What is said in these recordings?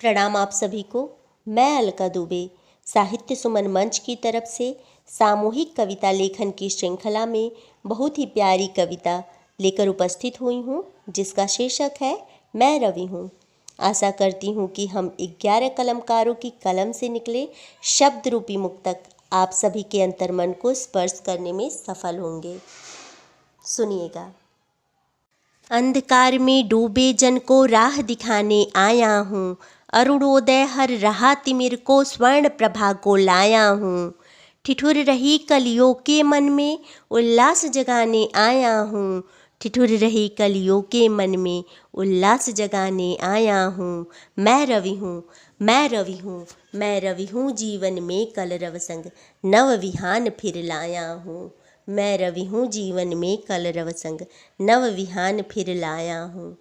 प्रणाम आप सभी को। मैं अलका दुबे साहित्य सुमन मंच की तरफ से सामूहिक कविता लेखन की श्रृंखला में बहुत ही प्यारी कविता लेकर उपस्थित हुई हूँ, जिसका शीर्षक है मैं रवि हूँ। आशा करती हूँ कि हम 11 कलमकारों की कलम से निकले शब्द रूपी मुक्तक आप सभी के अंतर्मन को स्पर्श करने में सफल होंगे। सुनिएगा। अंधकार में डूबे जन को राह दिखाने आया हूँ, अरुणोदय हर रहा तिमिर को स्वर्ण प्रभा को लाया हूँ। ठिठुर रही कलियों के मन में उल्लास जगाने आया हूँ, ठिठुर रही कलियों के मन में उल्लास जगाने आया हूँ। मैं रवि हूँ, मैं रवि हूँ, मैं रवि हूँ, जीवन में कलरव संग नव विहान फिर लाया हूँ। मैं रवि हूँ, जीवन में कलरव संग नव विहान फिर लाया हूँ।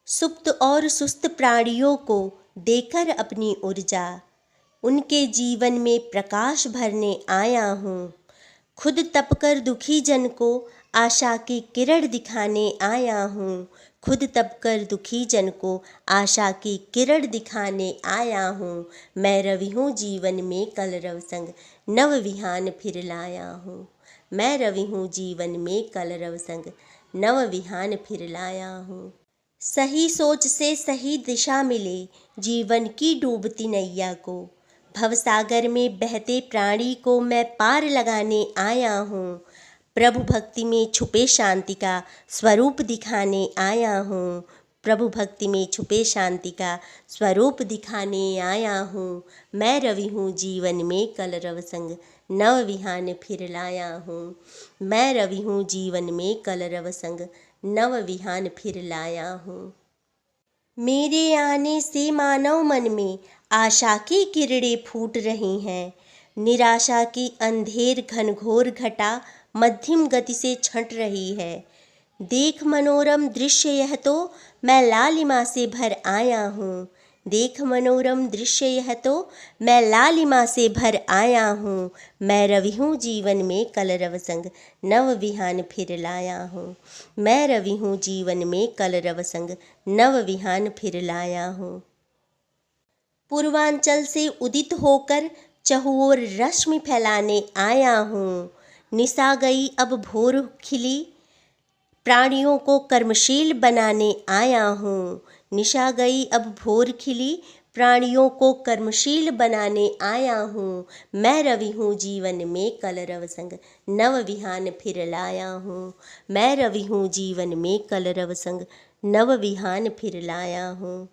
सुप्त और सुस्त प्राणियों को देकर अपनी ऊर्जा, उनके जीवन में प्रकाश भरने आया हूँ। खुद तपकर दुखी जन को आशा की किरण दिखाने आया हूँ, खुद तपकर दुखी जन को आशा की किरण दिखाने आया हूँ। मैं रवि हूँ, जीवन में कलरव संग नव विहान फिर लाया हूँ। मैं रवि हूँ, जीवन में कलरव संग नव विहान फिर लाया हूँ। सही सोच से सही दिशा मिले जीवन की डूबती नैया को, भवसागर में बहते प्राणी को मैं पार लगाने आया हूँ। प्रभु भक्ति में छुपे शांति का स्वरूप दिखाने आया हूँ, प्रभु भक्ति में छुपे शांति का स्वरूप दिखाने आया हूँ। मैं रवि हूँ, जीवन में कलरव संग नव विहान फिर लाया हूँ। मैं रवि हूँ, जीवन में कलरव संग नव विहान फिर लाया हूँ। मेरे आने से मानव मन में आशा की किरणें फूट रही हैं, निराशा की अंधेर घनघोर घटा मध्यम गति से छंट रही है। देख मनोरम दृश्य यह तो मैं लालिमा से भर आया हूँ, देख मनोरम दृश्य यह तो मैं लालिमा से भर आया हूँ। मैं रवि हूँ, जीवन में कलरव संग नव विहान फिर लाया हूँ। मैं रवि हूँ, जीवन में कलरव संग नव विहान फिर लाया हूँ। पूर्वांचल से उदित होकर चहुओर रश्मि फैलाने आया हूँ, निशा गई अब भोर खिली प्राणियों को कर्मशील बनाने आया हूँ, निशा गई अब भोर खिली प्राणियों को कर्मशील बनाने आया हूँ। मैं रवि हूँ, जीवन में कलरव संग नव विहान फिर लाया हूँ। मैं रवि हूँ, जीवन में कलरव संग नव विहान फिर लाया हूँ।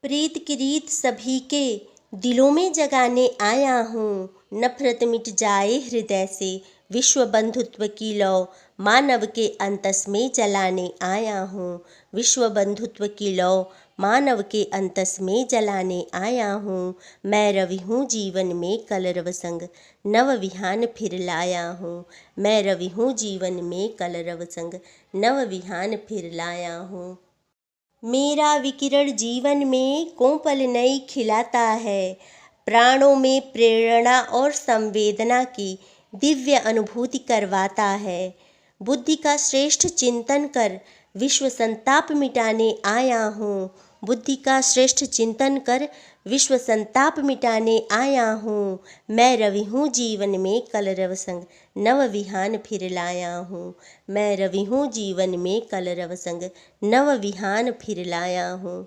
प्रीत की रीत सभी के दिलों में जगाने आया हूँ, नफरत मिट जाए हृदय से विश्व बंधुत्व की लौ मानव के अंतस में जलाने आया हूँ, विश्व बंधुत्व की लौ मानव के अंतस में जलाने आया हूँ। मैं रवि हूँ, जीवन में कलरव संग नव विहान फिर लाया हूँ। मैं रवि हूँ, जीवन में कलरव संग नव विहान फिर लाया हूँ। मेरा विकिरण जीवन में कोमल नई खिलाता है, प्राणों में प्रेरणा और संवेदना की दिव्य अनुभूति करवाता है। बुद्धि का श्रेष्ठ चिंतन कर विश्व संताप मिटाने आया हूँ, बुद्धि का श्रेष्ठ चिंतन कर विश्व संताप मिटाने आया हूँ। मैं रवि हूँ, जीवन में कलरव संग नव विहान फिर लाया हूँ। मैं रवि हूँ, जीवन में कलरव संग नव विहान फिर लाया हूँ।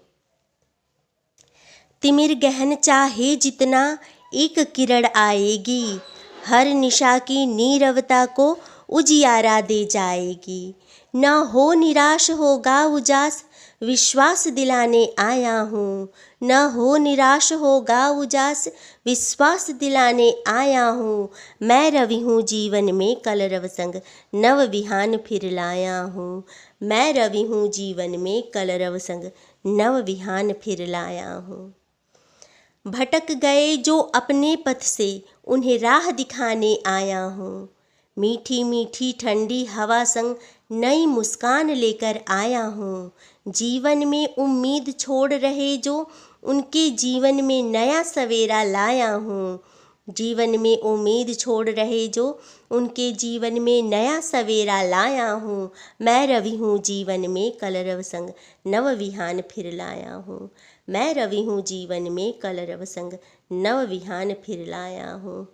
तिमिर गहन चाहे जितना एक किरण आएगी, हर निशा की नीरवता को उजियारा दे जाएगी। न हो निराश होगा उजास विश्वास दिलाने आया हूँ, न हो निराश होगा उजास विश्वास दिलाने आया हूँ। मैं रवि हूँ, जीवन में कलरव संग नव विहान फिर लाया हूँ। मैं रवि हूँ, जीवन में कलरव संग नव विहान फिर लाया हूँ। भटक गए जो अपने पथ से उन्हें राह दिखाने आया हूँ, मीठी मीठी ठंडी हवा संग नई मुस्कान लेकर आया हूँ। जीवन में उम्मीद छोड़ रहे जो उनके जीवन में नया सवेरा लाया हूँ, जीवन में उम्मीद छोड़ रहे जो, उनके जीवन में नया सवेरा लाया हूँ। मैं रवि हूँ जीवन में कलरव संग नव विहान फिर लाया हूँ। मैं रवि हूँ जीवन में कलरव संग नव विहान फिर लाया हूँ।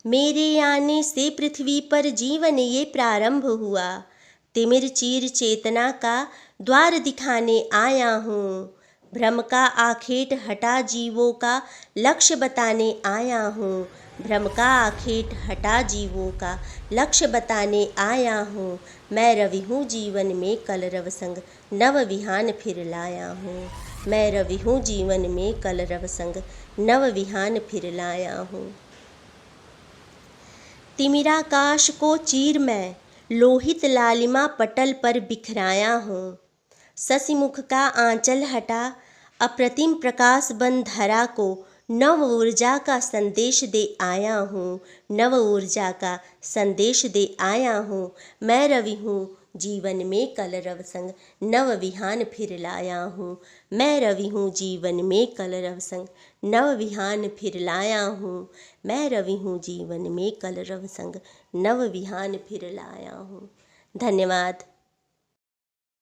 मेरे आने से पृथ्वी पर जीवन ये प्रारंभ हुआ, तिमिर चीर चेतना का द्वार दिखाने आया हूँ। भ्रम का आखेट हटा जीवों का लक्ष्य बताने आया हूँ। भ्रम का आखेट हटा जीवों का लक्ष्य बताने आया हूँ। मैं रवि हूँ जीवन में कलरव संग नव विहान फिर लाया हूँ। मैं रवि हूँ जीवन में कलरव संग नव विहान फिर लाया हूँ। तिमिराकाश को चीर मैं लोहित लालिमा पटल पर बिखराया हूँ। शशिमुख का आंचल हटा अप्रतिम प्रकाश बन धरा को नव ऊर्जा का संदेश दे आया हूँ। नव ऊर्जा का संदेश दे आया हूँ। मैं रवि हूँ जीवन में कलरव संग नव विहान फिर लाया हूँ। मैं रवि हूँ जीवन में कलरव संग नव विहान फिर लाया हूँ। मैं रवि हूँ जीवन में कलरव संग नव विहान फिर लाया हूँ। धन्यवाद।